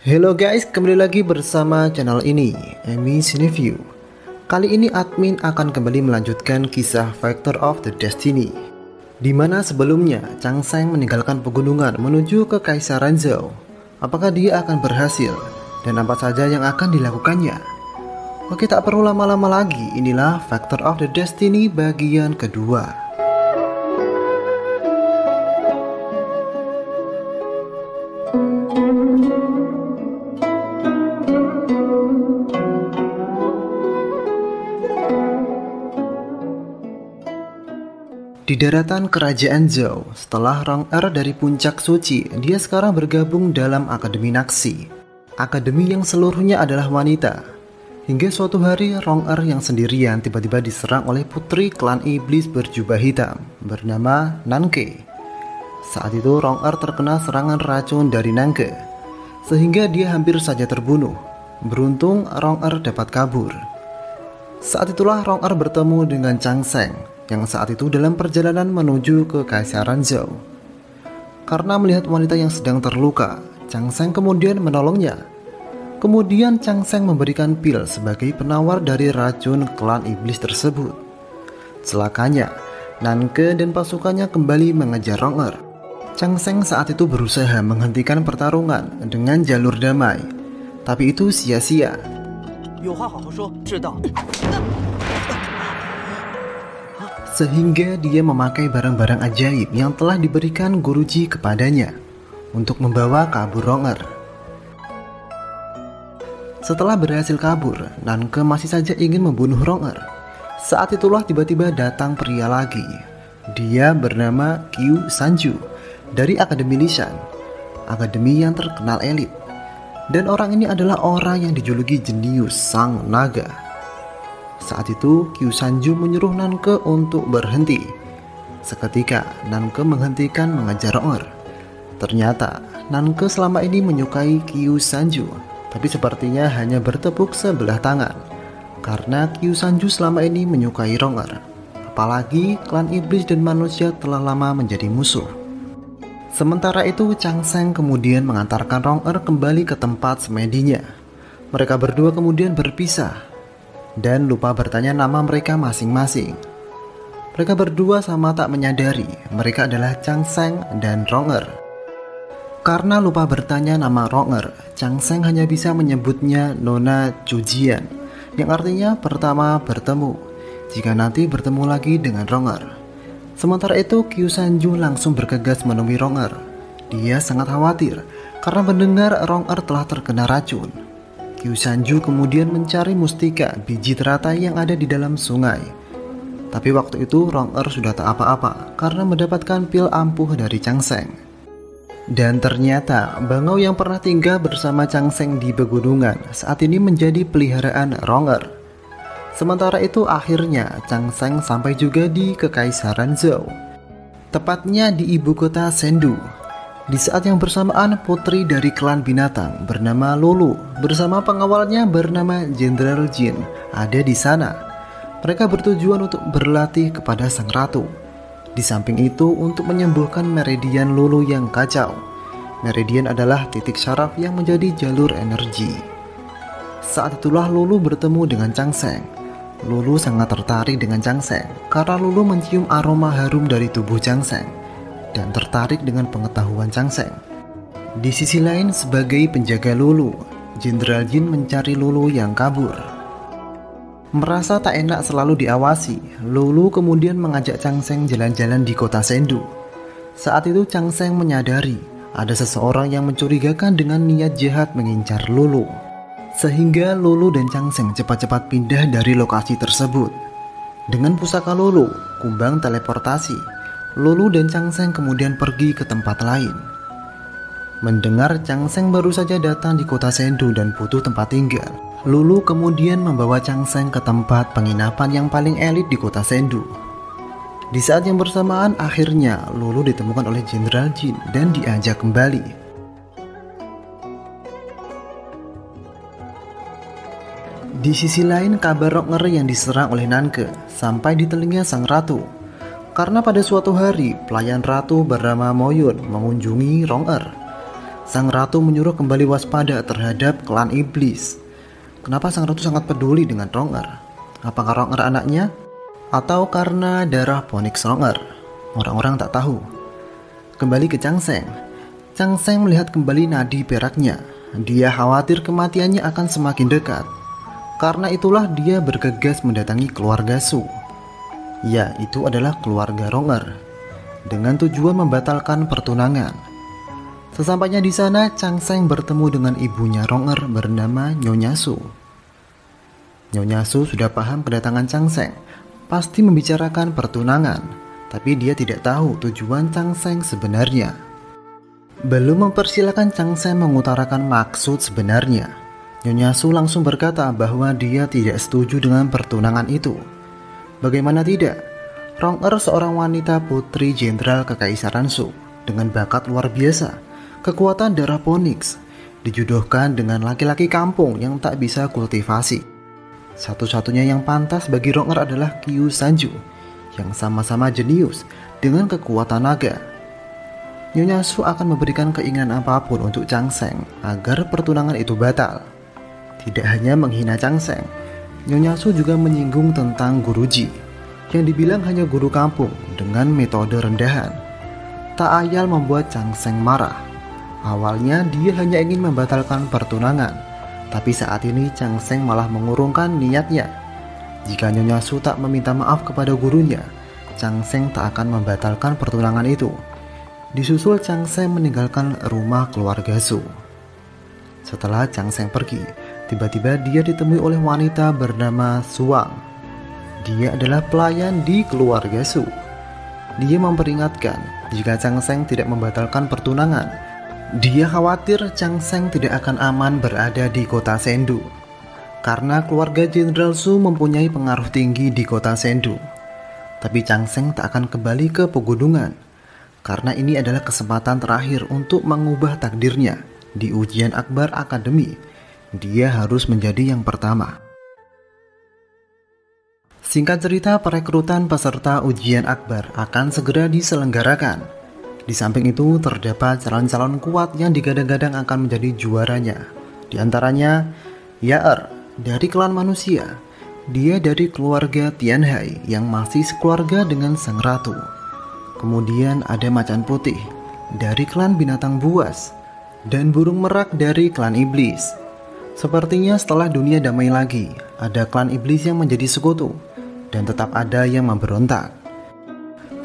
Hello guys, kembali lagi bersama channel ini, Emi Cineview. Kali ini admin akan kembali melanjutkan kisah Factor of the Destiny, di mana sebelumnya Chang Sheng meninggalkan pegunungan menuju ke Kaisaran Zhou. Apakah dia akan berhasil? Dan apa saja yang akan dilakukannya? Oke, tak perlu lama-lama lagi, inilah Factor of the Destiny bagian kedua. Di daratan kerajaan Zhou, setelah Rong-Er dari puncak suci, dia sekarang bergabung dalam Akademi Naxi. Akademi yang seluruhnya adalah wanita. Hingga suatu hari Rong-Er yang sendirian tiba-tiba diserang oleh putri klan iblis berjubah hitam bernama Nanke. Saat itu Rong-Er terkena serangan racun dari Nanke, sehingga dia hampir saja terbunuh. Beruntung Rong-Er dapat kabur. Saat itulah Rong-Er bertemu dengan Chang Sheng yang saat itu dalam perjalanan menuju ke Kaisaran Zhou. Karena melihat wanita yang sedang terluka, Chang Sheng kemudian menolongnya. Kemudian Chang Sheng memberikan pil sebagai penawar dari racun klan iblis tersebut. Celakanya, Nanke dan pasukannya kembali mengejar Rong-Er. Chang Sheng saat itu berusaha menghentikan pertarungan dengan jalur damai, tapi itu sia-sia. Sehingga dia memakai barang-barang ajaib yang telah diberikan Guruji kepadanya untuk membawa kabur Rong-Er. Setelah berhasil kabur, Nanke masih saja ingin membunuh Rong-Er. Saat itulah tiba-tiba datang pria lagi. Dia bernama Qiu Sanju dari Akademi Lishan, akademi yang terkenal elit. Dan orang ini adalah orang yang dijuluki jenius sang naga. Saat itu Qiu Sanju menyuruh Nanke untuk berhenti. Seketika Nanke menghentikan mengejar Rong-Er. Ternyata Nanke selama ini menyukai Qiu Sanju, tapi sepertinya hanya bertepuk sebelah tangan, karena Qiu Sanju selama ini menyukai Rong-Er. Apalagi klan iblis dan manusia telah lama menjadi musuh. Sementara itu Chang Sheng kemudian mengantarkan Rong-Er kembali ke tempat semedinya. Mereka berdua kemudian berpisah dan lupa bertanya nama mereka masing-masing. Mereka berdua sama tak menyadari mereka adalah Chang Sheng dan Rong-Er. Karena lupa bertanya nama Rong-Er, Chang Sheng hanya bisa menyebutnya Nona Cujian, yang artinya pertama bertemu, jika nanti bertemu lagi dengan Rong-Er. Sementara itu Qiu Sanju langsung bergegas menemui Rong-Er. Dia sangat khawatir karena mendengar Rong-Er telah terkena racun. Qiu Sanju kemudian mencari mustika biji teratai yang ada di dalam sungai. Tapi waktu itu Rong-Er sudah tak apa-apa karena mendapatkan pil ampuh dari Chang Sheng. Dan ternyata bangau yang pernah tinggal bersama Chang Sheng di pegunungan saat ini menjadi peliharaan Rong-Er. Sementara itu akhirnya Chang Sheng sampai juga di Kekaisaran Zhou, tepatnya di ibu kota Chengdu. Di saat yang bersamaan putri dari klan binatang bernama Lulu bersama pengawalnya bernama Jenderal Jin ada di sana. Mereka bertujuan untuk berlatih kepada sang ratu. Di samping itu untuk menyembuhkan meridian Lulu yang kacau. Meridian adalah titik syaraf yang menjadi jalur energi. Saat itulah Lulu bertemu dengan Chang Sheng. Lulu sangat tertarik dengan Chang Sheng karena Lulu mencium aroma harum dari tubuh Chang Sheng dan tertarik dengan pengetahuan Chang Sheng. Di sisi lain sebagai penjaga Lulu, Jenderal Jin mencari Lulu yang kabur. Merasa tak enak selalu diawasi, Lulu kemudian mengajak Chang Sheng jalan-jalan di kota Chengdu. Saat itu Chang Sheng menyadari ada seseorang yang mencurigakan dengan niat jahat mengincar Lulu, sehingga Lulu dan Chang Sheng cepat-cepat pindah dari lokasi tersebut. Dengan pusaka Lulu, kumbang teleportasi, Lulu dan Chang Sheng kemudian pergi ke tempat lain. Mendengar Chang Sheng baru saja datang di kota Chengdu dan butuh tempat tinggal, Lulu kemudian membawa Chang Sheng ke tempat penginapan yang paling elit di kota Chengdu. Di saat yang bersamaan akhirnya Lulu ditemukan oleh Jenderal Jin dan diajak kembali. Di sisi lain kabar Rong-Er yang diserang oleh Nanke sampai di telinga sang ratu. Karena pada suatu hari pelayan ratu bernama Moyun mengunjungi Rong-Er. sang ratu menyuruh kembali waspada terhadap klan iblis. Kenapa sang ratu sangat peduli dengan Rong-er? Apakah Rong-er anaknya? Atau karena darah Phoenix Rong-er? Orang-orang tak tahu. Kembali ke Chang Seng. Chang Seng melihat kembali nadi peraknya. Dia khawatir kematiannya akan semakin dekat. Karena itulah dia bergegas mendatangi keluarga Su. Ya, itu adalah keluarga Rong-er, dengan tujuan membatalkan pertunangan. Sesampainya di sana, Chang Seng bertemu dengan ibunya Rong-er bernama Nyonya Su. Nyonya Su sudah paham kedatangan Chang Seng, pasti membicarakan pertunangan, tapi dia tidak tahu tujuan Chang Seng sebenarnya. Belum mempersilahkan Chang Seng mengutarakan maksud sebenarnya, Nyonya Su langsung berkata bahwa dia tidak setuju dengan pertunangan itu. Bagaimana tidak? Rong-er seorang wanita putri jenderal kekaisaran Su dengan bakat luar biasa, kekuatan darah Phoenix, dijodohkan dengan laki-laki kampung yang tak bisa kultivasi. Satu-satunya yang pantas bagi Rong-er adalah Qiu Sanju, yang sama-sama jenius dengan kekuatan naga. Nyonya Su akan memberikan keinginan apapun untuk Chang Seng agar pertunangan itu batal. Tidak hanya menghina Chang Seng, Nyonya Su juga menyinggung tentang guruji, yang dibilang hanya guru kampung dengan metode rendahan. Tak ayal membuat Chang Seng marah. Awalnya dia hanya ingin membatalkan pertunangan, tapi saat ini Chang Seng malah mengurungkan niatnya. Jika Nyonya Su tak meminta maaf kepada gurunya, Chang Seng tak akan membatalkan pertunangan itu. Disusul Chang Seng meninggalkan rumah keluarga Su. Setelah Chang Seng pergi, tiba-tiba dia ditemui oleh wanita bernama Suang. Dia adalah pelayan di keluarga Su. Dia memperingatkan jika Chang Seng tidak membatalkan pertunangan, dia khawatir Chang Seng tidak akan aman berada di kota Sendu. Karena keluarga Jenderal Su mempunyai pengaruh tinggi di kota Sendu. Tapi Chang Seng tak akan kembali ke pegunungan, karena ini adalah kesempatan terakhir untuk mengubah takdirnya di ujian akbar akademi. Dia harus menjadi yang pertama. Singkat cerita, perekrutan peserta ujian akbar akan segera diselenggarakan. Di samping itu, terdapat calon-calon kuat yang digadang-gadang akan menjadi juaranya. Di antaranya, Yaer dari klan manusia. Dia dari keluarga Tianhai yang masih sekeluarga dengan sang ratu. Kemudian ada Macan Putih dari klan binatang buas, dan Burung Merak dari klan iblis. Sepertinya setelah dunia damai lagi, ada klan iblis yang menjadi sekutu, dan tetap ada yang memberontak.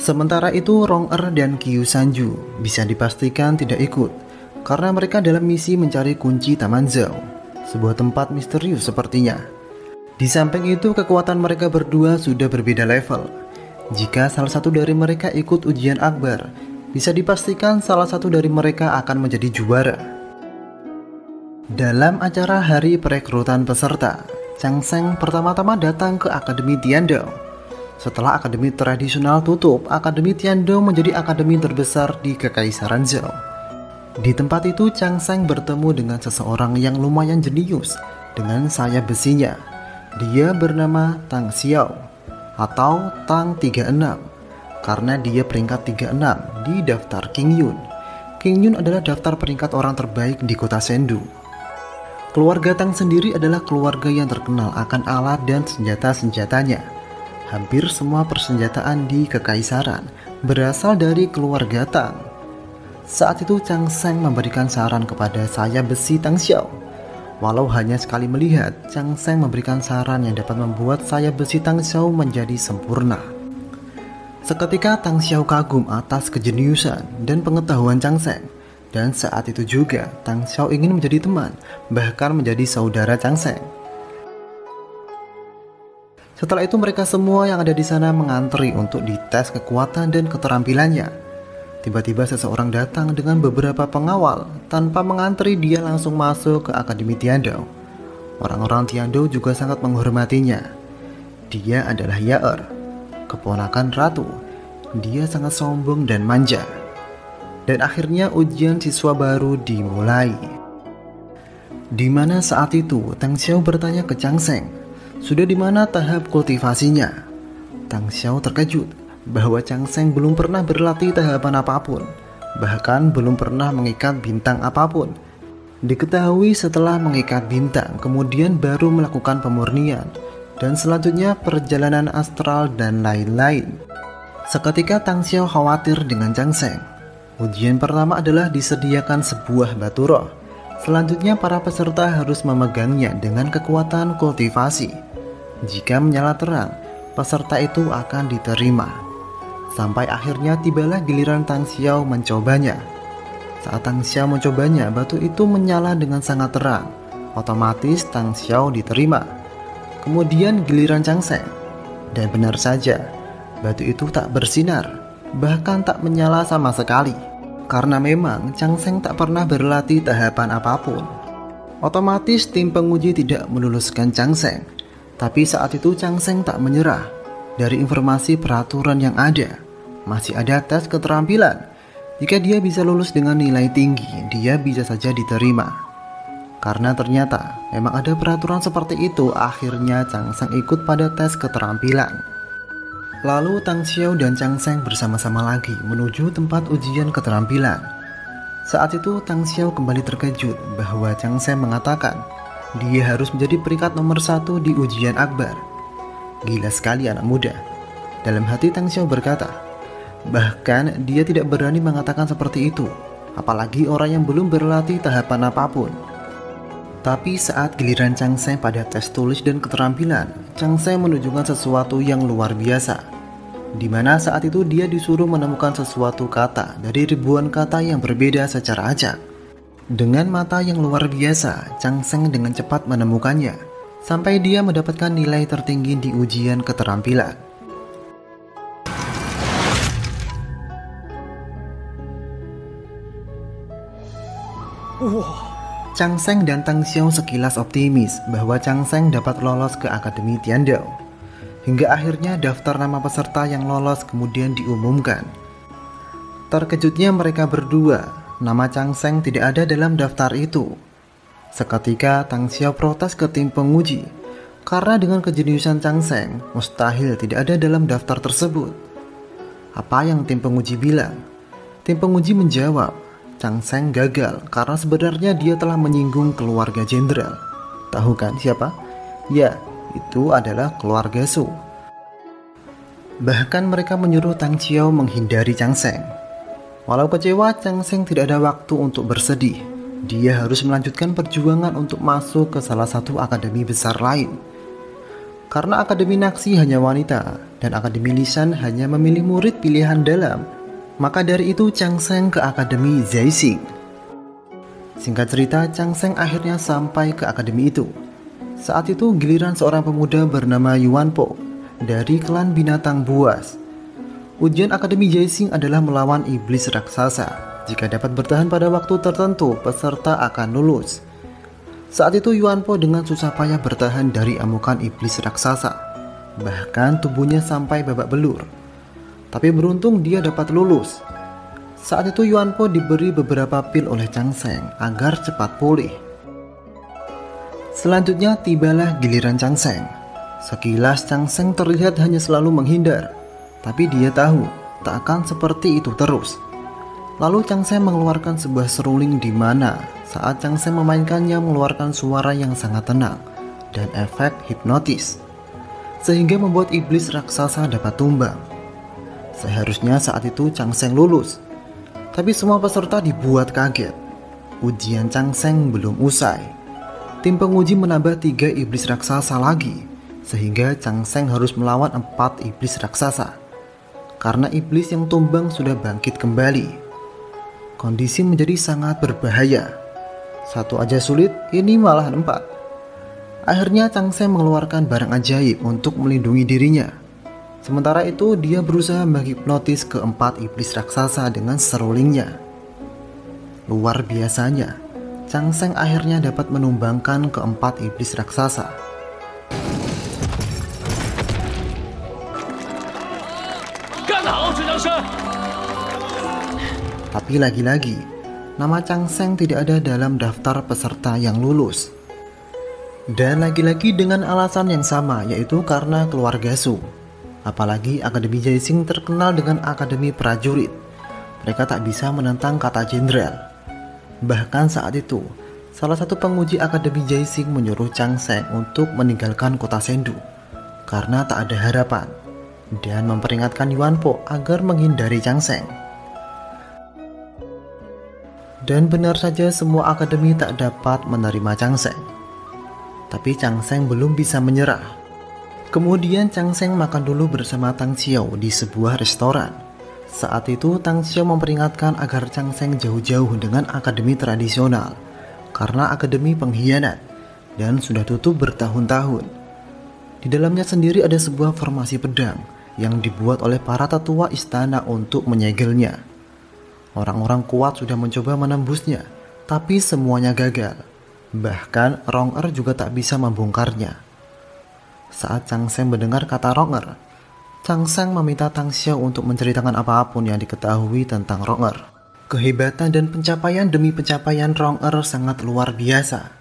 Sementara itu, Rong-er dan Qiu Sanju bisa dipastikan tidak ikut, karena mereka dalam misi mencari kunci Taman Zhao, sebuah tempat misterius sepertinya. Di samping itu, kekuatan mereka berdua sudah berbeda level. Jika salah satu dari mereka ikut ujian akbar, bisa dipastikan salah satu dari mereka akan menjadi juara. Dalam acara hari perekrutan peserta, Chang Seng pertama-tama datang ke Akademi Tiandao. Setelah akademi tradisional tutup, Akademi Tiandao menjadi akademi terbesar di Kekaisaran Zhao. Di tempat itu, Chang Seng bertemu dengan seseorang yang lumayan jenius dengan sayap besinya. Dia bernama Tang Xiao atau Tang 36 karena dia peringkat 36 di daftar King Yun. King Yun adalah daftar peringkat orang terbaik di kota Sendu. Keluarga Tang sendiri adalah keluarga yang terkenal akan alat dan senjata-senjatanya. Hampir semua persenjataan di Kekaisaran berasal dari keluarga Tang. Saat itu Chang Seng memberikan saran kepada sayap besi Tang Xiao. Walau hanya sekali melihat, Chang Seng memberikan saran yang dapat membuat sayap besi Tang Xiao menjadi sempurna. Seketika Tang Xiao kagum atas kejeniusan dan pengetahuan Chang Seng. Dan saat itu juga Tang Xiao ingin menjadi teman, bahkan menjadi saudara Chang Seng. Setelah itu mereka semua yang ada di sana mengantri untuk dites kekuatan dan keterampilannya. Tiba-tiba seseorang datang dengan beberapa pengawal. Tanpa mengantri, dia langsung masuk ke Akademi Tiandao. Orang-orang Tiandao juga sangat menghormatinya. Dia adalah Yaer, keponakan ratu. Dia sangat sombong dan manja. Dan akhirnya ujian siswa baru dimulai. Di mana saat itu Tang Xiao bertanya ke Chang Seng, sudah di mana tahap kultivasinya? Tang Xiao terkejut bahwa Chang Seng belum pernah berlatih tahapan apapun. bahkan belum pernah mengikat bintang apapun. Diketahui setelah mengikat bintang, kemudian baru melakukan pemurnian, dan selanjutnya perjalanan astral dan lain-lain. Seketika Tang Xiao khawatir dengan Chang Seng. Ujian pertama adalah disediakan sebuah batu roh. Selanjutnya para peserta harus memegangnya dengan kekuatan kultivasi. Jika menyala terang, peserta itu akan diterima. Sampai akhirnya tibalah giliran Tang Xiao mencobanya. Saat Tang Xiao mencobanya, batu itu menyala dengan sangat terang. Otomatis Tang Xiao diterima. Kemudian giliran Chang Seng. Dan benar saja, batu itu tak bersinar, bahkan tak menyala sama sekali. Karena memang Chang Seng tak pernah berlatih tahapan apapun. Otomatis tim penguji tidak meluluskan Chang Seng. Tapi saat itu Chang Seng tak menyerah. Dari informasi peraturan yang ada, masih ada tes keterampilan. Jika dia bisa lulus dengan nilai tinggi, dia bisa saja diterima. Karena ternyata memang ada peraturan seperti itu, akhirnya Chang Seng ikut pada tes keterampilan. Lalu Tang Xiao dan Chang Seng bersama-sama lagi menuju tempat ujian keterampilan. Saat itu Tang Xiao kembali terkejut bahwa Chang Seng mengatakan dia harus menjadi peringkat nomor 1 di ujian akbar. Gila sekali anak muda. Dalam hati Tang Xiao berkata, bahkan dia tidak berani mengatakan seperti itu, apalagi orang yang belum berlatih tahapan apapun. Tapi saat giliran Chang Seng pada tes tulis dan keterampilan, Chang Seng menunjukkan sesuatu yang luar biasa, di mana saat itu dia disuruh menemukan sesuatu kata dari ribuan kata yang berbeda secara acak. Dengan mata yang luar biasa, Chang Seng dengan cepat menemukannya, sampai dia mendapatkan nilai tertinggi di ujian keterampilan. Chang Seng dan Tang Xiao sekilas optimis bahwa Chang Seng dapat lolos ke Akademi Tiandao. Hingga akhirnya daftar nama peserta yang lolos kemudian diumumkan. Terkejutnya mereka berdua, nama Chang Seng tidak ada dalam daftar itu. Seketika Tang Xiao protes ke tim penguji, karena dengan kejeniusan Chang Seng, mustahil tidak ada dalam daftar tersebut. Apa yang tim penguji bilang? Tim penguji menjawab, Chang Seng gagal karena sebenarnya dia telah menyinggung keluarga jenderal. Tahu kan siapa? Ya, itu adalah keluarga Su. Bahkan mereka menyuruh Tang Xiao menghindari Chang Seng. Walau kecewa, Chang Seng tidak ada waktu untuk bersedih. Dia harus melanjutkan perjuangan untuk masuk ke salah satu akademi besar lain. Karena Akademi Naxi hanya wanita dan Akademi Lisan hanya memilih murid pilihan dalam, maka dari itu Chang Seng ke Akademi Zaixing. Singkat cerita, Chang Seng akhirnya sampai ke akademi itu. Saat itu giliran seorang pemuda bernama Yuan Po dari klan binatang buas. Ujian Akademi Zaixing adalah melawan iblis raksasa. Jika dapat bertahan pada waktu tertentu, peserta akan lulus. Saat itu Yuan Po dengan susah payah bertahan dari amukan iblis raksasa. Bahkan tubuhnya sampai babak belur. Tapi beruntung dia dapat lulus. Saat itu Yuan Po diberi beberapa pil oleh Chang Seng agar cepat pulih. Selanjutnya tibalah giliran Chang Seng. Sekilas Chang Seng terlihat hanya selalu menghindar, tapi dia tahu tak akan seperti itu terus. Lalu Chang Seng mengeluarkan sebuah seruling di mana saat Chang Seng memainkannya mengeluarkan suara yang sangat tenang dan efek hipnotis, sehingga membuat iblis raksasa dapat tumbang. Seharusnya saat itu Chang Seng lulus, tapi semua peserta dibuat kaget. Ujian Chang Seng belum usai. Tim penguji menambah 3 iblis raksasa lagi, sehingga Chang Seng harus melawan 4 iblis raksasa. Karena iblis yang tumbang sudah bangkit kembali. Kondisi menjadi sangat berbahaya. Satu aja sulit, ini malah 4. Akhirnya Chang Seng mengeluarkan barang ajaib untuk melindungi dirinya. Sementara itu dia berusaha menghipnotis ke-4 iblis raksasa dengan serulingnya. Luar biasanya, Chang Seng akhirnya dapat menumbangkan ke-4 iblis raksasa. Tapi lagi-lagi, nama Chang Seng tidak ada dalam daftar peserta yang lulus. Dan lagi-lagi dengan alasan yang sama, yaitu karena keluarga Su. Apalagi Akademi Zaixing terkenal dengan akademi prajurit. mereka tak bisa menentang kata jenderal. Bahkan saat itu, salah satu penguji Akademi Jaising menyuruh Chang Seng untuk meninggalkan kota Sendu karena tak ada harapan, dan memperingatkan Yuan Po agar menghindari Chang Seng. Dan benar saja semua akademi tak dapat menerima Chang Seng. Tapi Chang Seng belum bisa menyerah. Kemudian Chang Seng makan dulu bersama Tang Xiao di sebuah restoran. Saat itu Tang Xiao memperingatkan agar Chang Seng jauh-jauh dengan akademi tradisional karena akademi pengkhianat dan sudah tutup bertahun-tahun. Di dalamnya sendiri ada sebuah formasi pedang yang dibuat oleh para tetua istana untuk menyegelnya. Orang-orang kuat sudah mencoba menembusnya, tapi semuanya gagal. Bahkan Rong-er juga tak bisa membongkarnya. Saat Chang Seng mendengar kata Rong-er, Chang Seng meminta Tang Xiao untuk menceritakan apapun yang diketahui tentang Rong-er. Kehebatan dan pencapaian demi pencapaian Rong-er sangat luar biasa,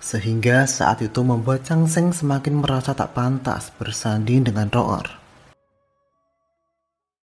sehingga saat itu membuat Chang Seng semakin merasa tak pantas bersanding dengan Rong-er.